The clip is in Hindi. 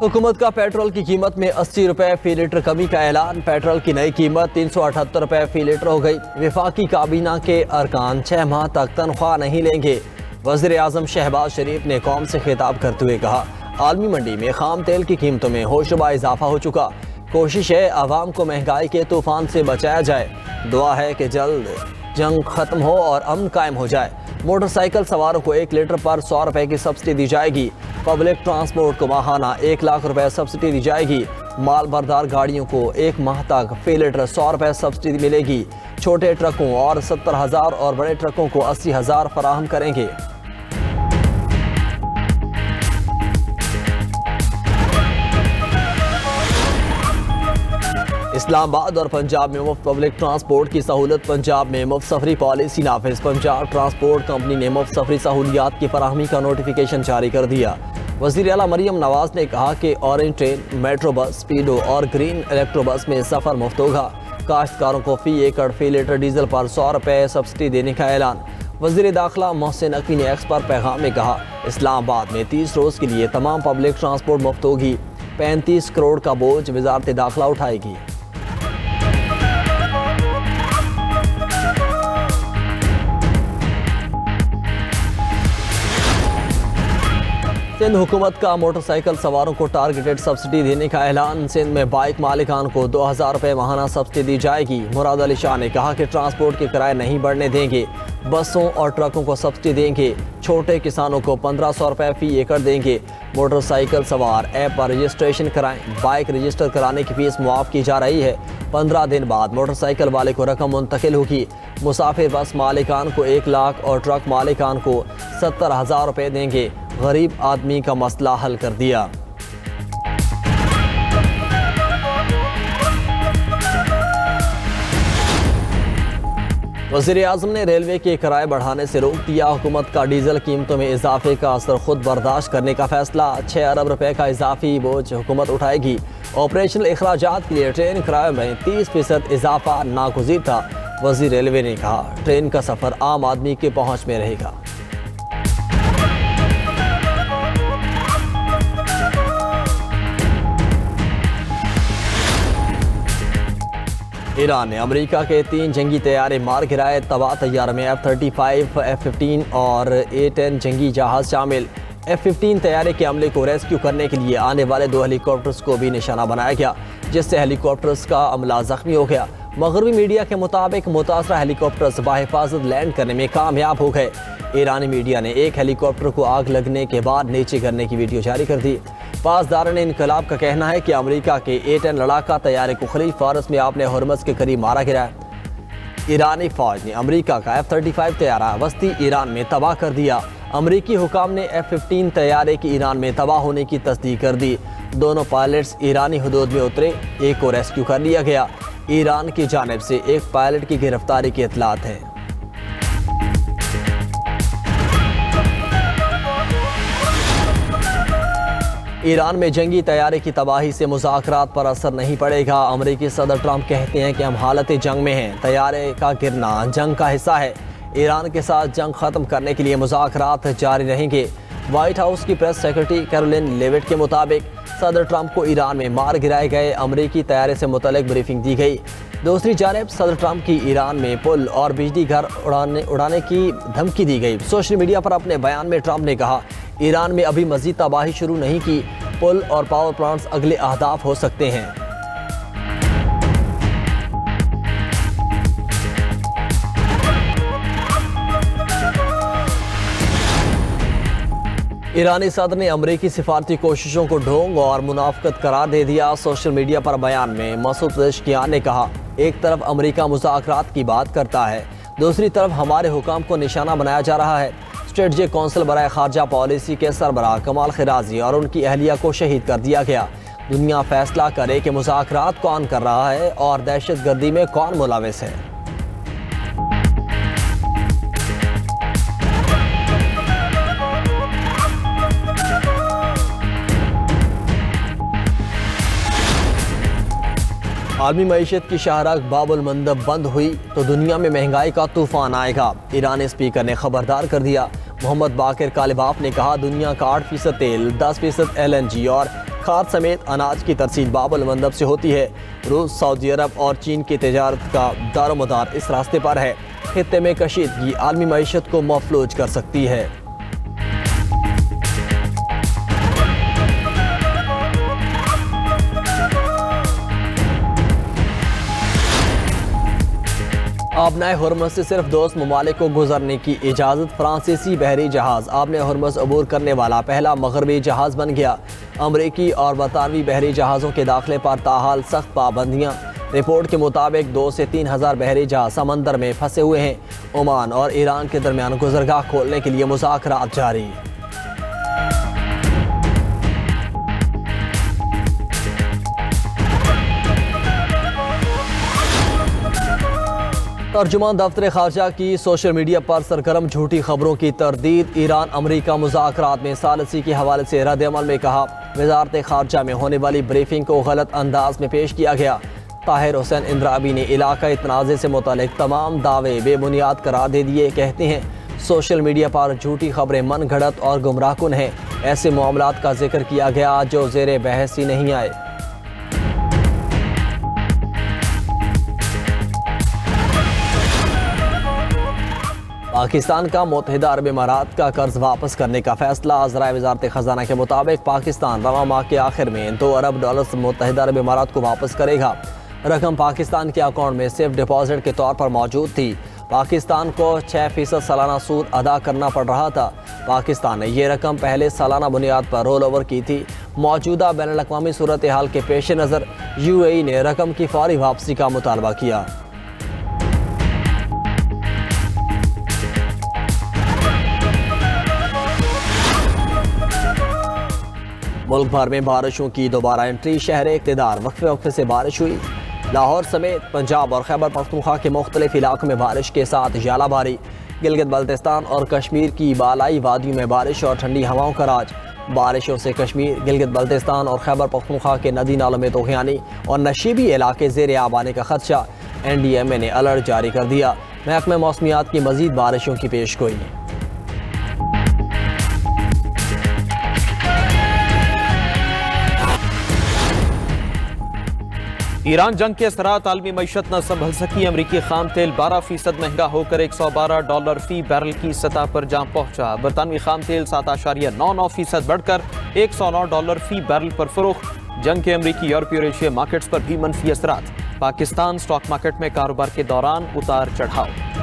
हुकूमत का पेट्रोल की कीमत में 80 रुपए फी लीटर कमी का ऐलान। पेट्रोल की नई कीमत 378 रुपए फी लीटर हो गई। वफाकी काबीना के अरकान 6 माह तक तनख्वाह नहीं लेंगे। वज़ीर आज़म शहबाज शरीफ ने कौम से खिताब करते हुए कहा, आलमी मंडी में खाम तेल की कीमतों में होशरुबा इजाफा हो चुका। कोशिश है आवाम को महंगाई के तूफान से बचाया जाए। दुआ है कि जल्द जंग खत्म हो और अमन कायम हो जाए। मोटरसाइकिल सवारों को 1 लीटर पर 100 रुपए की सब्सिडी दी जाएगी। पब्लिक ट्रांसपोर्ट को माहाना 1 लाख रुपए सब्सिडी दी जाएगी। माल बरदार गाड़ियों को 1 माह तक फी लीटर 100 रुपए सब्सिडी मिलेगी। छोटे ट्रकों और 70,000 और बड़े ट्रकों को 80,000 फराहम करेंगे। इस्लामाबाद और पंजाब में मुफ्त पब्लिक ट्रांसपोर्ट की सहूलत। पंजाब में मुफ्त सफरी पॉलिसी नाफिज। पंजाब ट्रांसपोर्ट कंपनी ने मुफ्त सफरी सहूलियात की फराहमी का नोटिफिकेशन जारी कर दिया। वज़ीर आला मरियम नवाज ने कहा कि ऑरेंज ट्रेन, मेट्रो बस, स्पीडो और ग्रीन इलेक्ट्रो बस में सफ़र मुफ्त होगा। काश्तकारों को फी एकड़ फी लीटर डीजल पर 100 रुपए सब्सिडी देने का ऐलान। वज़ीर दाखिला मोहसिन नकवी ने एक्स पर पैगाम में कहा, इस्लामाबाद में 30 रोज़ के लिए तमाम पब्लिक ट्रांसपोर्ट मुफ्त होगी। 35 करोड़ का बोझ वज़ारत दाखिला उठाएगी। सिंध हुकूमत का मोटरसाइकिल सवारों को टारगेटेड सब्सिडी देने का ऐलान। सिंध में बाइक मालिकान को 2000 रुपए माहाना सब्सिडी दी जाएगी। मुराद अली शाह ने कहा कि ट्रांसपोर्ट के किराए नहीं बढ़ने देंगे। बसों और ट्रकों को सब्सिडी देंगे। छोटे किसानों को 1500 रुपए फी एकड़ देंगे। मोटरसाइकिल सवार ऐप पर रजिस्ट्रेशन कराएं। बाइक रजिस्टर कराने की फीस मुआफ की जा रही है। 15 दिन बाद मोटरसाइकिल वाले को रकम मुंतकिल होगी। मुसाफिर बस मालिकान को 1 लाख और ट्रक मालिकान को 70,000 रुपए देंगे। गरीब आदमी का मसला हल कर दिया। वज़ीर आज़म ने रेलवे के किराए बढ़ाने से रोक दिया। हुकूमत का डीजल कीमतों में इजाफे का असर खुद बर्दाश्त करने का फैसला। 6 अरब रुपए का इजाफी बोझ हुकूमत उठाएगी। ऑपरेशनल अखराजात के लिए ट्रेन किराए में 30% इजाफा नागुज़ीर था। वज़ीर रेलवे ने कहा, ट्रेन का सफ़र आम आदमी के पहुँच में रहेगा। ईरान ने अमेरिका के 3 जंगी तैयारे मार गिराए। तबाह तैयारों में F-35, F-15 और A-10 जंगी जहाज शामिल। F-15 तैयारे के अमले को रेस्क्यू करने के लिए आने वाले 2 हेलीकॉप्टर्स को भी निशाना बनाया गया, जिससे हेलीकॉप्टर्स का अमला जख्मी हो गया। मगरबी मीडिया के मुताबिक मुतासरा हेलीकॉप्टर्स बाहिफाजत लैंड करने में कामयाब हो गए। ईरानी मीडिया ने एक हेलीकॉप्टर को आग लगने के बाद नीचे गिरने की वीडियो जारी कर दी। पासदारान इनकलाब का कहना है कि अमेरिका के A-10 लड़ाका तैयारे को खलीज फारस में आपने हरमज के करीब मारा गिरा। ईरानी फौज ने अमेरिका का F-35 तैयारा वस्ती ईरान में तबाह कर दिया। अमेरिकी हुकाम ने F-15 तैयारे की ईरान में तबाह होने की तस्दीक कर दी। दोनों पायलट्स ईरानी हदूद में उतरे। एक को रेस्क्यू कर लिया गया। ईरान की जानिब से एक पायलट की गिरफ्तारी की इतलात है। ईरान में जंगी तैयारे की तबाही से मुज़ाकरात पर असर नहीं पड़ेगा। अमेरिकी सदर ट्रंप कहते हैं कि हम हालत जंग में हैं। तैयारे का गिरना जंग का हिस्सा है। ईरान के साथ जंग ख़त्म करने के लिए मुज़ाकरात जारी रहेंगे। वाइट हाउस की प्रेस सेक्रेटरी कैरोलिन लेविट के मुताबिक सदर ट्रंप को ईरान में मार गिराए गए अमेरिकी तैयारे से मुतल्लिक़ ब्रीफिंग दी गई। दूसरी जानिब सदर ट्रंप की ईरान में पुल और बिजली घर उड़ाने की धमकी दी गई। सोशल मीडिया पर अपने बयान में ट्रंप ने कहा, ईरान में अभी मज़ीद तबाही शुरू नहीं की। पुल और पावर प्लांट्स अगले अहदाफ हो सकते हैं। ईरानी सदर ने अमेरिकी सिफारती कोशिशों को ढोंग और मुनाफकत करार दे दिया। सोशल मीडिया पर बयान में मसूद पेज़ेशकियान ने कहा, एक तरफ अमेरिका मुज़ाकरात की बात करता है, दूसरी तरफ हमारे हुकाम को निशाना बनाया जा रहा है। स्ट्रेटजिक कौंसिल बराए खारजा पॉलिसी के सरबराह कमाल खिराजी और उनकी अहलिया को शहीद कर दिया गया। दुनिया फैसला करे कि मुज़ाकरात कौन कर रहा है और दहशत गर्दी में कौन मुलविस है। आलमी मईशत की शाहराह बाबुल मंदब बंद हुई तो दुनिया में महंगाई का तूफान आएगा। ईरानी स्पीकर ने खबरदार कर दिया। मोहम्मद बाकिर कालिबाफ ने कहा, दुनिया का 8% तेल, 10% LNG और खाद समेत अनाज की तरसील बाबुल मंदब से होती है। रूस, सऊदी अरब और चीन की तजारत का दारोमदार इस रास्ते पर है। खित्ते में कशीदगी आलमी मईशत को मफलूज कर सकती है। आबनाए हुर्मुज़ से सिर्फ दोस्त ममालिक को गुजरने की इजाज़त। फ्रांसीसी बहरी जहाज़ आबनाए हुर्मुज़ अबूर करने वाला पहला मगरबी जहाज़ बन गया। अमरीकी और बरतानवी बहरी जहाज़ों के दाखिले पर ताहाल सख्त पाबंदियाँ। रिपोर्ट के मुताबिक 2 से 3 हज़ार बहरी जहाज़ समंदर में फंसे हुए हैं। ओमान और ईरान के दरमियान गुजरगाह खोलने के लिए मुज़ाकरात जारी। तर्जुमान दफ्तर खारजा की सोशल मीडिया पर सरगर्म झूठी खबरों की तरदीद। ईरान अमरीका मुज़ाकरात में सालसी के हवाले से रद्द-ए-अमल में कहा, वज़ारत खारजा में होने वाली ब्रीफिंग को गलत अंदाज में पेश किया गया। ताहिर हुसैन इंद्राबी ने इलाकाई तनाज़े से मुतालिक तमाम दावे बेबुनियाद करार दे दिए। कहते हैं सोशल मीडिया पर झूठी खबरें मन घड़त और गुमराहकुन हैं। ऐसे मामलात का जिक्र किया गया जो ज़ेरे बहस ही नहीं आए। पाकिस्तान का मुत्तहिदा अरब इमारात का कर्ज वापस करने का फैसला। ज़राए वज़ारत ख़ज़ाना के मुताबिक पाकिस्तान रवा माह के आखिर में $2 अरब मुत्तहिदा अरब इमारात को वापस करेगा। रकम पाकिस्तान के अकाउंट में सिर्फ डिपॉजिट के तौर पर मौजूद थी। पाकिस्तान को 6% सालाना सूद अदा करना पड़ रहा था। पाकिस्तान ने यह रकम पहले सालाना बुनियाद पर रोल ओवर की थी। मौजूदा बैनुल अक़वामी सूरत हाल के पेश नज़र UAE ने रकम की फौरी वापसी का मुतालबा किया। मुल्क भर में बारिशों की दोबारा एंट्री। शहर इक़्तिदार वक्फे वक्फे से बारिश हुई। लाहौर समेत पंजाब और खैबर पख्तूनख्वा के मुख्तलिफ इलाकों में बारिश के साथ ज़ालाबारी। गिलगित बल्तिस्तान और कश्मीर की बालाई वादियों में बारिश और ठंडी हवाओं का राज। बारिशों से कश्मीर, गिलगित बल्तिस्तान और खैबर पख्तूनख्वा के नदी नालों में तूफ़ानी और नशीबी इलाके ज़ेर आब आने का खदशा। NDMA ने अलर्ट जारी कर दिया। महकमा मौसमियात की मज़ीद बारिशों की पेशगोई। ईरान जंग के असरात आलमी मईशत न संभल सकी। अमरीकी खाम तेल 12% महंगा होकर $112 फी बैरल की सतह पर जा पहुंचा। बरतानवी खाम तेल 7.99% बढ़कर $109 फी बैरल पर फरोख्त। जंग के अमरीकी, यूरोपीय और एशिया मार्केट्स पर भी मनफी असरात। पाकिस्तान स्टॉक मार्केट में कारोबार के दौरान उतार चढ़ाव।